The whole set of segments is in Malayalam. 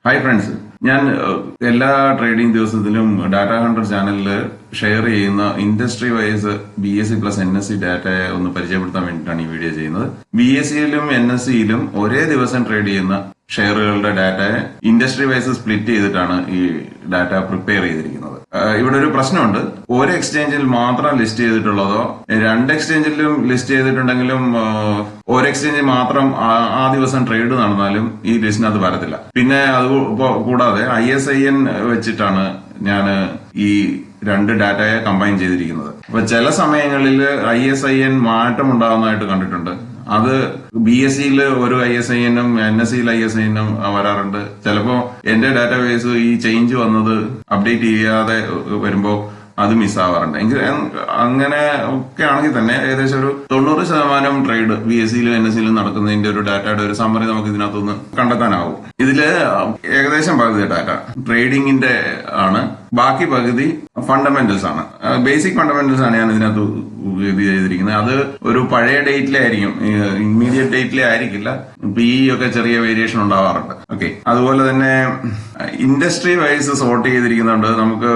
ഹായ് ഫ്രണ്ട്സ്, ഞാൻ എല്ലാ ട്രേഡിംഗ് ദിവസത്തിലും ഡാറ്റ ഹണ്ടർ ചാനലിൽ ഷെയർ ചെയ്യുന്ന ഇൻഡസ്ട്രി വൈസ് BSc+NSC ഡാറ്റയെ ഒന്ന് പരിചയപ്പെടുത്താൻ വേണ്ടിയിട്ടാണ് ഈ വീഡിയോ ചെയ്യുന്നത്. BScയിലും NSCയിലും ഒരേ ദിവസം ട്രേഡ് ചെയ്യുന്ന ഷെയറുകളുടെ ഡാറ്റയെ ഇൻഡസ്ട്രി വൈസ് സ്പ്ലിറ്റ് ചെയ്തിട്ടാണ് ഈ ഡാറ്റ പ്രിപ്പയർ ചെയ്തിരിക്കുന്നത്. ഇവിടെ ഒരു പ്രശ്നമുണ്ട്. ഒരു എക്സ്ചേഞ്ചിൽ മാത്രം ലിസ്റ്റ് ചെയ്തിട്ടുള്ളതോ രണ്ട് എക്സ്ചേഞ്ചിലും ലിസ്റ്റ് ചെയ്തിട്ടുണ്ടെങ്കിലും ഒരു എക്സ്ചേഞ്ചിൽ മാത്രം ആ ദിവസം ട്രേഡ് നടന്നാലും ഈ ലിസ്റ്റിനകത്ത് വരത്തില്ല. പിന്നെ അത് കൂടാതെ ISIN വെച്ചിട്ടാണ് ഞാൻ ഈ രണ്ട് ഡാറ്റയെ കമ്പൈൻ ചെയ്തിരിക്കുന്നത്. അപ്പൊ ചില സമയങ്ങളിൽ ISIN മാറ്റം ഉണ്ടാകുന്നതായിട്ട് കണ്ടിട്ടുണ്ട്. അത് BScയിൽ ഒരു ISINും NSCയിൽ ISINും വരാറുണ്ട്. ചിലപ്പോ എന്റെ ഡാറ്റാബേസ് ഈ ചേഞ്ച് വന്നത് അപ്ഡേറ്റ് ചെയ്യാതെ വരുമ്പോ അത് മിസ്സാവാറുണ്ട്. അങ്ങനെ ഒക്കെ ആണെങ്കിൽ തന്നെ ഏകദേശം ഒരു 90% ട്രേഡ് BScയിലും NSCയിലും നടക്കുന്നതിന്റെ ഒരു ഡാറ്റയുടെ ഒരു സമ്മറി നമുക്ക് ഇതിനകത്തുനിന്ന് കണ്ടെത്താനാവും. ഇതില് ഏകദേശം പകുതി ഡാറ്റ ട്രേഡിംഗിന്റെ ആണ്, ബാക്കി പകുതി ഫണ്ടമെന്റൽസ് ആണ്. ബേസിക് ഫണ്ടമെന്റൽസ് ആണ് ഞാൻ ഇതിനകത്ത് ഇത് ചെയ്തിരിക്കുന്നത്. അത് ഒരു പഴയ ഡേറ്റിലെ ആയിരിക്കും, ഇമ്മീഡിയറ്റ് ഡേറ്റിലെ ആയിരിക്കില്ല. PE ഒക്കെ ചെറിയ വേരിയേഷൻ ഉണ്ടാവാറുണ്ട്. ഓക്കെ, അതുപോലെ തന്നെ ഇൻഡസ്ട്രി വൈസ് സോർട്ട് ചെയ്തിരിക്കുന്നുണ്ട്. നമുക്ക്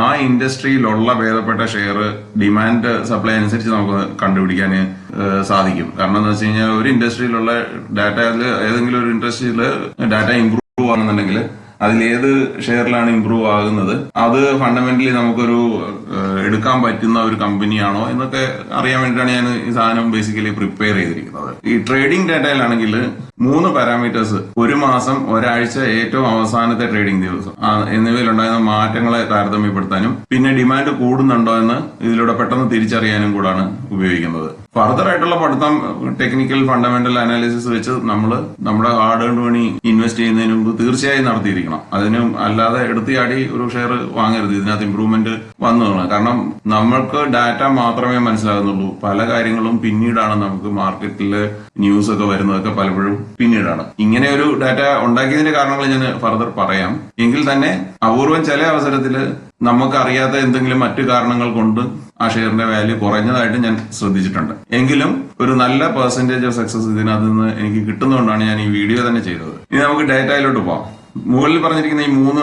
ആ ഇൻഡസ്ട്രിയിലുള്ള ഭേദപ്പെട്ട ഷെയർ ഡിമാൻഡ് സപ്ലൈ അനുസരിച്ച് നമുക്ക് കണ്ടുപിടിക്കാൻ സാധിക്കും. കാരണം എന്താ വെച്ച് കഴിഞ്ഞാൽ ഒരു ഇൻഡസ്ട്രിയിലുള്ള ഡാറ്റ, ഏതെങ്കിലും ഒരു ഇൻഡസ്ട്രിയിൽ ഡാറ്റ ഇംപ്രൂവ് ആകുന്നുണ്ടെങ്കിൽ അതിലേത് ഷെയറിലാണ് ഇംപ്രൂവ് ആകുന്നത്, അത് ഫണ്ടമെന്റലി നമുക്കൊരു എടുക്കാൻ പറ്റുന്ന ഒരു കമ്പനിയാണോ എന്നൊക്കെ അറിയാൻ വേണ്ടിയിട്ടാണ് ഞാൻ ഈ സാധനം ബേസിക്കലി പ്രിപ്പയർ ചെയ്തിരിക്കുന്നത്. ഈ ട്രേഡിംഗ് ഡാറ്റയിലാണെങ്കിൽ 3 പാരാമീറ്റേഴ്സ്, ഒരു മാസം, ഒരാഴ്ച, ഏറ്റവും അവസാനത്തെ ട്രേഡിംഗ് ദിവസം എന്നിവയിലുണ്ടാകുന്ന മാറ്റങ്ങളെ താരതമ്യപ്പെടുത്താനും പിന്നെ ഡിമാൻഡ് കൂടുന്നുണ്ടോ എന്ന് ഇതിലൂടെ പെട്ടെന്ന് തിരിച്ചറിയാനും കൂടാണ് ഉപയോഗിക്കുന്നത്. ഫർദർ ആയിട്ടുള്ള പഠിത്തം ടെക്നിക്കൽ ഫണ്ടമെന്റൽ അനാലിസിസ് വെച്ച് നമ്മൾ നമ്മുടെ ഹാർഡ് ഏൺഡ് മണി ഇൻവെസ്റ്റ് ചെയ്യുന്നതിന് മുമ്പ് തീർച്ചയായും നടത്തിയിരിക്കണം. അതിനും അല്ലാതെ എടുത്തിയാടി ഒരു ഷെയർ വാങ്ങരുത്. ഇതിനകത്ത് ഇംപ്രൂവ്മെന്റ് വന്നു. കാരണം നമ്മൾക്ക് ഡാറ്റ മാത്രമേ മനസ്സിലാകുന്നുള്ളൂ. പല കാര്യങ്ങളും പിന്നീടാണ് നമുക്ക് മാർക്കറ്റിൽ ന്യൂസ് ഒക്കെ വരുന്നതൊക്കെ പലപ്പോഴും പിന്നീടാണ്. ഇങ്ങനെ ഒരു ഡാറ്റ ഉണ്ടാക്കിയതിന്റെ കാരണങ്ങൾ ഞാൻ ഫർദർ പറയാം. എങ്കിൽ തന്നെ അപൂർവം ചില അവസരത്തിൽ നമുക്കറിയാത്ത എന്തെങ്കിലും മറ്റു കാരണങ്ങൾ കൊണ്ട് ആ ഷെയറിന്റെ വാല്യൂ കുറഞ്ഞതായിട്ട് ഞാൻ ശ്രദ്ധിച്ചിട്ടുണ്ട്. എങ്കിലും ഒരു നല്ല പെർസെന്റേജ് ഓഫ് സക്സസ് ഇതിനകത്ത് നിന്ന് എനിക്ക് കിട്ടുന്നതുകൊണ്ടാണ് ഞാൻ ഈ വീഡിയോ തന്നെ ചെയ്തത്. ഇനി നമുക്ക് ഡാറ്റയിലോട്ട് പോവാം. മുകളിൽ പറഞ്ഞിരിക്കുന്ന ഈ 3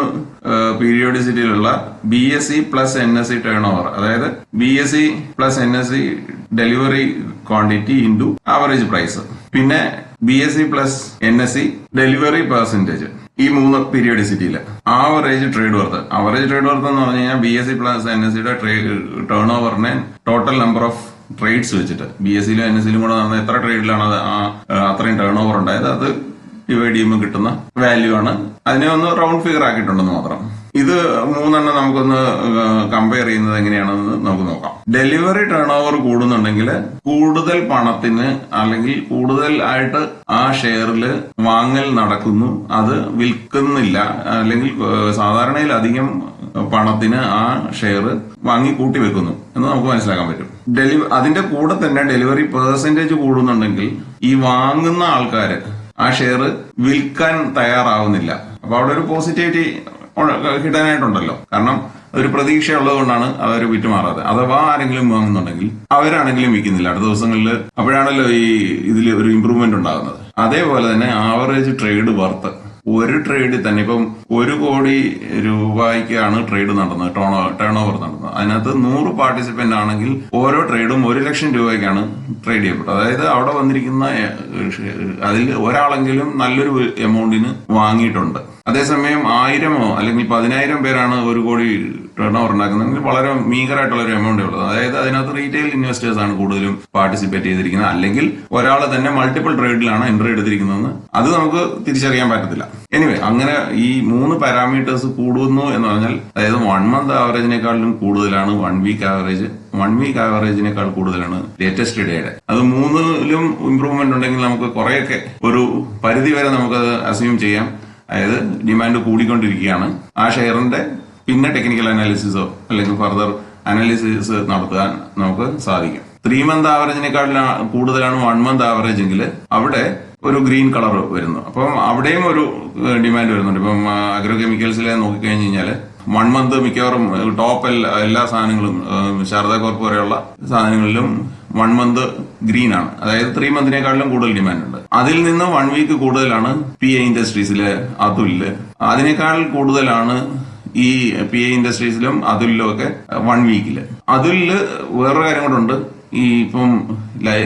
പീരിയോഡിസിറ്റിയിലുള്ള BSc+NSC ടേൺ ഓവർ, അതായത് BSc+NSC delivery quantity into average price, പിന്നെ BSc+NSC ഡെലിവറി പെർസെന്റേജ്, ഈ 3 പീരിയോഡിസിറ്റിയിൽ ആവറേജ് ട്രേഡ് വർത്ത് എന്ന് പറഞ്ഞു കഴിഞ്ഞാൽ BSc+NSCയുടെ ടേൺ ഓവറിനെ ടോട്ടൽ നമ്പർ ഓഫ് ട്രേഡ്സ് വെച്ചിട്ട് BScയിലും NSCയിലും കൂടെ നടന്ന എത്ര ട്രേഡിലാണ് അത്രയും ടേൺ ഓവർ ഉണ്ടായത് അത് ഡിവൈഡ് ചെയ്യുമ്പോൾ കിട്ടുന്ന വാല്യൂ ആണ്. അതിനെ ഒന്ന് റൗണ്ട് ഫിഗർ ആക്കിയിട്ടുണ്ടെന്ന് മാത്രം. ഇത് 3 നമുക്കൊന്ന് കമ്പയർ ചെയ്യുന്നത് എങ്ങനെയാണെന്ന് നമുക്ക് നോക്കാം. ഡെലിവറി ടേൺ ഓവർ കൂടുന്നുണ്ടെങ്കിൽ കൂടുതൽ പണത്തിന് അല്ലെങ്കിൽ കൂടുതൽ ആയിട്ട് ആ ഷെയറിൽ വാങ്ങൽ നടക്കുന്നു, അത് വിൽക്കുന്നില്ല, അല്ലെങ്കിൽ സാധാരണയിലധികം പണത്തിന് ആ ഷെയർ വാങ്ങി കൂട്ടി വെക്കുന്നു എന്ന് നമുക്ക് മനസ്സിലാക്കാൻ പറ്റും. അതിന്റെ കൂടെ തന്നെ ഡെലിവറി പെർസെന്റേജ് കൂടുന്നുണ്ടെങ്കിൽ ഈ വാങ്ങുന്ന ആൾക്കാര് ആ ഷെയർ വിൽക്കാൻ തയ്യാറാവുന്നില്ല. അപ്പൊ അവിടെ ഒരു പോസിറ്റിവിറ്റി കിട്ടാനായിട്ടുണ്ടല്ലോ. കാരണം ഒരു പ്രതീക്ഷയുള്ളത് കൊണ്ടാണ് അവർ വിറ്റുമാറാതെ. അഥവാ ആരെങ്കിലും വാങ്ങുന്നുണ്ടെങ്കിൽ അവരാണെങ്കിലും വിൽക്കുന്നില്ല അടുത്ത ദിവസങ്ങളിൽ. അപ്പോഴാണല്ലോ ഈ ഇതിൽ ഒരു ഇംപ്രൂവ്മെന്റ് ഉണ്ടാകുന്നത്. അതേപോലെ തന്നെ ആവറേജ് ട്രേഡ് വർത്ത്, ഒരു ട്രേഡിൽ തന്നെ ഇപ്പം 1 കോടി രൂപയ്ക്കാണ് ട്രേഡ് നടന്നത്, ടേൺ ഓവർ നടന്നത്. അതിനകത്ത് 100 പാർട്ടിസിപ്പന്റ് ആണെങ്കിൽ ഓരോ ട്രേഡും 1 ലക്ഷം രൂപയ്ക്കാണ് ട്രേഡ് ചെയ്യപ്പെട്ടത്. അതായത് അവിടെ വന്നിരിക്കുന്ന അതിൽ ഒരാളെങ്കിലും നല്ലൊരു എമൗണ്ടിന് വാങ്ങിയിട്ടുണ്ട്. അതേസമയം 1000 അല്ലെങ്കിൽ 10,000 പേരാണ് 1 കോടി ടേൺ ഓവർ ഉണ്ടാക്കുന്നതെങ്കിൽ വളരെ മീഗറായിട്ടുള്ള ഒരു എമൗണ്ടേ ഉള്ളത്. അതായത് അതിനകത്ത് റീറ്റെയിൽ ഇൻവെസ്റ്റേഴ്സ് ആണ് കൂടുതലും പാർട്ടിസിപ്പേറ്റ് ചെയ്തിരിക്കുന്നത്. അല്ലെങ്കിൽ ഒരാൾ തന്നെ മൾട്ടിപ്പിൾ ട്രേഡിലാണ് എൻട്രി എടുത്തിരിക്കുന്നതെന്ന് അത് നമുക്ക് തിരിച്ചറിയാൻ പറ്റത്തില്ല. എനിവേ, അങ്ങനെ ഈ 3 പാരാമീറ്റേഴ്സ് കൂടുന്നു എന്ന് പറഞ്ഞാൽ, അതായത് 1 മന്ത് ആവറേജിനേക്കാളും കൂടുതലാണ് 1 വീക്ക് ആവറേജ്, 1 വീക്ക് ആവറേജിനേക്കാൾ കൂടുതലാണ് ലേറ്റസ്റ്റ് ഡേയുടെ. അത് 3ലും ഇംപ്രൂവ്മെന്റ് ഉണ്ടെങ്കിൽ നമുക്ക് കുറെയൊക്കെ ഒരു പരിധി വരെ നമുക്കത് അസ്യൂം ചെയ്യാം. അതായത് ഡിമാൻഡ് കൂടിക്കൊണ്ടിരിക്കുകയാണ്. ആ ഷെയറിന്റെ പിന്നെ ടെക്നിക്കൽ അനാലിസിസോ അല്ലെങ്കിൽ ഫർദർ അനാലിസിസ് നടത്താൻ നമുക്ക് സാധിക്കും. 3 മന്ത് ആവറേജിനേക്കാൾ കൂടുതലാണ് 1 മന്ത് ആവറേജ് എങ്കിൽ അവിടെ ഒരു ഗ്രീൻ കളർ വരുന്നു. അപ്പം അവിടെയും ഒരു ഡിമാൻഡ് വരുന്നുണ്ട്. ഇപ്പം അഗ്രോ കെമിക്കൽസിലെ നോക്കിക്കഴിഞ്ഞ് കഴിഞ്ഞാൽ 1 മന്ത് മിക്കവാറും ടോപ്പ് എല്ലാ സാധനങ്ങളും, ശാരദ കോർപ്പ് വരെയുള്ള സാധനങ്ങളിലും 1 മന്ത് ഗ്രീൻ ആണ്. അതായത് 3 മന്തിനേക്കാളിലും കൂടുതൽ ഡിമാൻഡ് ഉണ്ട്. അതിൽ നിന്ന് 1 വീക്ക് കൂടുതലാണ് PA ഇൻഡസ്ട്രീസിലെ അതുലില്. അതിനേക്കാൾ കൂടുതലാണ് ഈ PA ഇൻഡസ്ട്രീസിലും അതുലിലും ഒക്കെ 1 വീക്കില്. അതുലില് വേറൊരു കാര്യം കൂടെ ഉണ്ട്. ഈ ഇപ്പം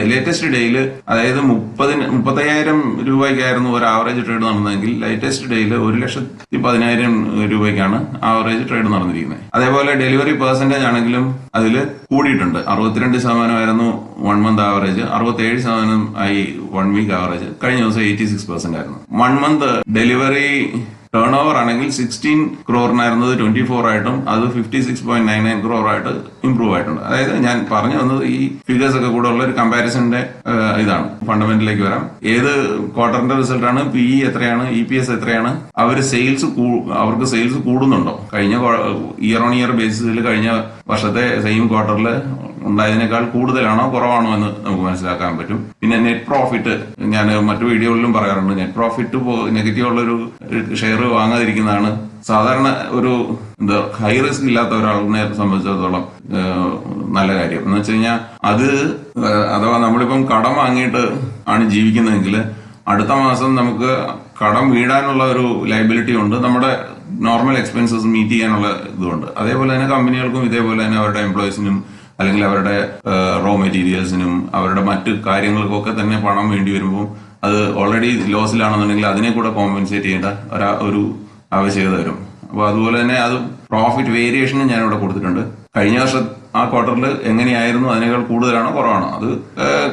ലേറ്റസ്റ്റ് ഡേയില്, അതായത് 35,000 രൂപയ്ക്കായിരുന്നു ഒരു ആവറേജ് ട്രേഡ് നടന്നതെങ്കിൽ ലേറ്റസ്റ്റ് ഡേയില് 1,10,000 രൂപയ്ക്കാണ് ആവറേജ് ട്രേഡ് നടന്നിരിക്കുന്നത്. അതേപോലെ ഡെലിവറി പെർസെന്റേജ് ആണെങ്കിലും അതിൽ കൂടിയിട്ടുണ്ട്. 62% 1 മന്ത് ആവറേജ്, 67% ആയി 1 വീക്ക് ആവറേജ്. കഴിഞ്ഞ ദിവസം 86% ആയിരുന്നു. 1 മന്ത് ഡെലിവറി ടേൺ ഓവർ ആണെങ്കിൽ 16 ക്രോറിനായിരുന്നത് 24 ആയിട്ടും അത് 56.99 ക്രോർ ആയിട്ട് ഇംപ്രൂവ് ആയിട്ടുണ്ട്. അതായത് ഞാൻ പറഞ്ഞു വന്നത് ഈ ഫിഗേഴ്സ് ഒക്കെ കൂടെ ഉള്ള ഒരു കമ്പാരിസന്റെ ഇതാണ്. ഫണ്ടമെന്റലിലേക്ക് വരാം. ഏത് ക്വാർട്ടറിന്റെ റിസൾട്ടാണ്, PE എത്രയാണ്, EPS എത്രയാണ്, അവർക്ക് സെയിൽസ് കൂടുന്നുണ്ടോ, കഴിഞ്ഞ ഇയർ ഓൺ ഇയർ ബേസിസിൽ കഴിഞ്ഞ വർഷത്തെ സെയിം ക്വാർട്ടറിൽ ഉണ്ടായതിനേക്കാൾ കൂടുതലാണോ കുറവാണോ എന്ന് നമുക്ക് മനസ്സിലാക്കാൻ പറ്റും. പിന്നെ നെറ്റ് പ്രോഫിറ്റ്, ഞാൻ മറ്റു വീഡിയോകളിലും പറയാറുണ്ട്, നെറ്റ് പ്രോഫിറ്റ് നെഗറ്റീവ് ഉള്ളൊരു ഷെയർ വാങ്ങാതിരിക്കുന്നതാണ് സാധാരണ ഒരു ഹൈ റിസ്ക് ഇല്ലാത്ത ഒരാളിനെ സംബന്ധിച്ചിടത്തോളം നല്ല കാര്യം. എന്ന് വെച്ച് കഴിഞ്ഞാൽ അത് അഥവാ നമ്മളിപ്പം കടം വാങ്ങിയിട്ട് ആണ് ജീവിക്കുന്നതെങ്കിൽ അടുത്ത മാസം നമുക്ക് കടം വീടാനുള്ള ഒരു ലയബിലിറ്റി ഉണ്ട്, നമ്മുടെ നോർമൽ എക്സ്പെൻസസ് മീറ്റ് ചെയ്യാനുള്ള ഇതുണ്ട്. അതേപോലെ തന്നെ കമ്പനികൾക്കും ഇതേപോലെ തന്നെ അവരുടെ എംപ്ലോയീസിനും അല്ലെങ്കിൽ അവരുടെ റോ മെറ്റീരിയൽസിനും അവരുടെ മറ്റു കാര്യങ്ങൾക്കൊക്കെ തന്നെ പണം വേണ്ടി വരുമ്പോൾ അത് ഓൾറെഡി ലോസിലാണെന്നുണ്ടെങ്കിൽ അതിനെ കൂടെ കോമ്പൻസേറ്റ് ചെയ്യേണ്ട ഒരു ആവശ്യകത വരും. അപ്പൊ അതുപോലെ തന്നെ അത് പ്രോഫിറ്റ് വേരിയേഷനും ഞാൻ ഇവിടെ കൊടുത്തിട്ടുണ്ട്. കഴിഞ്ഞ വർഷം ആ ക്വാർട്ടറിൽ എങ്ങനെയായിരുന്നു, അതിനേക്കാൾ കൂടുതലാണോ കുറവാണോ, അത്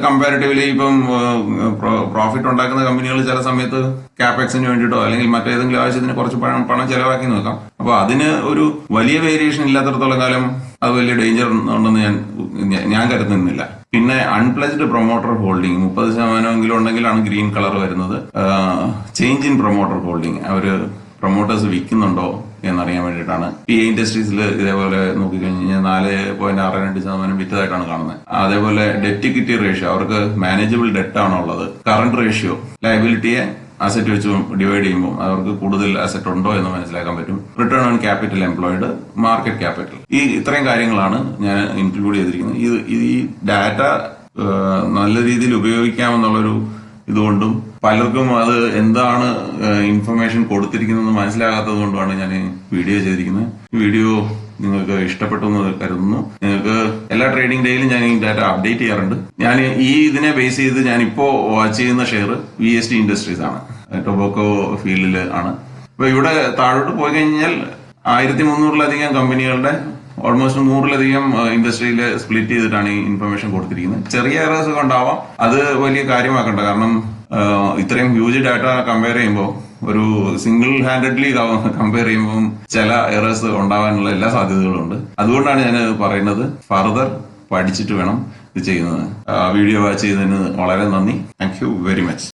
കമ്പാരിറ്റീവ്ലി ഇപ്പം പ്രോഫിറ്റ് ഉണ്ടാക്കുന്ന കമ്പനികൾ ചില സമയത്ത് ക്യാപെക്സിന് വേണ്ടിയിട്ടോ അല്ലെങ്കിൽ മറ്റേതെങ്കിലും ആവശ്യത്തിന് കുറച്ച് പണം ചെലവാക്കി നോക്കാം. അപ്പൊ അതിന് ഒരു വലിയ വേരിയേഷൻ ഇല്ലാത്തടത്തോളം കാലം അത് വലിയ ഡേഞ്ചർ ഉണ്ടെന്ന് ഞാൻ കരുതുന്നില്ല. പിന്നെ അൺപ്ലസ്ഡ് പ്രൊമോട്ടർ ഹോൾഡിംഗ് 30% ഉണ്ടെങ്കിലാണ് ഗ്രീൻ കളർ വരുന്നത്. ചേഞ്ച് ഇൻ പ്രൊമോട്ടർ ഹോൾഡിംഗ്, അവര് പ്രൊമോട്ടേഴ്സ് വിൽക്കുന്നുണ്ടോ എന്നറിയാൻ വേണ്ടിയിട്ടാണ്. PA ഇൻഡസ്ട്രീസിൽ ഇതേപോലെ നോക്കിക്കഴിഞ്ഞാൽ 4.62% വിറ്റതായിട്ടാണ് കാണുന്നത്. അതേപോലെ ഡെറ്റ് ഇക്വിറ്റി റേഷ്യോ, അവർക്ക് മാനേജബിൾ ഡെറ്റ് ആണോ ഉള്ളത്. കറന്റ് റേഷ്യോ, ലയബിലിറ്റിയെ അസറ്റ് വെച്ച് ഡിവൈഡ് ചെയ്യുമ്പോൾ അവർക്ക് കൂടുതൽ അസറ്റ് ഉണ്ടോ എന്ന് മനസ്സിലാക്കാൻ പറ്റും. Return on capital employed, market capital, ഈ ഇത്രയും കാര്യങ്ങളാണ് ഞാൻ ഇൻക്ലൂഡ് ചെയ്തിരിക്കുന്നത്. ഈ ഡാറ്റ നല്ല രീതിയിൽ ഉപയോഗിക്കാമെന്നുള്ളൊരു ഇതുകൊണ്ടും പലർക്കും അത് എന്താണ് ഇൻഫർമേഷൻ കൊടുത്തിരിക്കുന്നത് മനസ്സിലാകാത്തത് കൊണ്ടുമാണ് ഞാൻ വീഡിയോ ചെയ്തിരിക്കുന്നത്. ഈ വീഡിയോ നിങ്ങൾക്ക് ഇഷ്ടപ്പെട്ടു എന്ന് കരുതുന്നു. നിങ്ങൾക്ക് എല്ലാ ട്രേഡിംഗ് ഡേയിലും ഞാൻ ഈ ഡാറ്റ അപ്ഡേറ്റ് ചെയ്യാറുണ്ട്. ഞാൻ ഇതിനെ ബേസ് ചെയ്ത് ഞാൻ ഇപ്പോ വാച്ച് ചെയ്യുന്ന ഷെയർ VST ഇൻഡസ്ട്രീസ് ആണ്, ടൊബാക്കോ ഫീൽഡിൽ ആണ്. അപ്പൊ ഇവിടെ താഴോട്ട് പോയി കഴിഞ്ഞാൽ 1300-ലധികം കമ്പനികളുടെ ഓൾമോസ്റ്റ് 100-ലധികം ഇൻഡസ്ട്രിയിൽ സ്പ്ലിറ്റ് ചെയ്തിട്ടാണ് ഈ ഇൻഫർമേഷൻ കൊടുത്തിരിക്കുന്നത്. ചെറിയ എറേഴ്സ് കൊണ്ടാവാം, അത് വലിയ കാര്യമാക്കണ്ട. കാരണം ഇത്രയും ഹ്യൂജ് ഡാറ്റ കമ്പയർ ചെയ്യുമ്പോൾ, ഒരു സിംഗിൾ ഹാൻഡഡ്ലി കമ്പയർ ചെയ്യുമ്പോൾ ചില എറേഴ്സ് ഉണ്ടാവാനുള്ള എല്ലാ സാധ്യതകളും ഉണ്ട്. അതുകൊണ്ടാണ് ഞാൻ പറയുന്നത്, ഫർദർ പഠിച്ചിട്ട് വേണം ഇത് ചെയ്യുന്നത്. വീഡിയോ വാച്ച് ചെയ്തതിന് വളരെ നന്ദി. Thank you very much.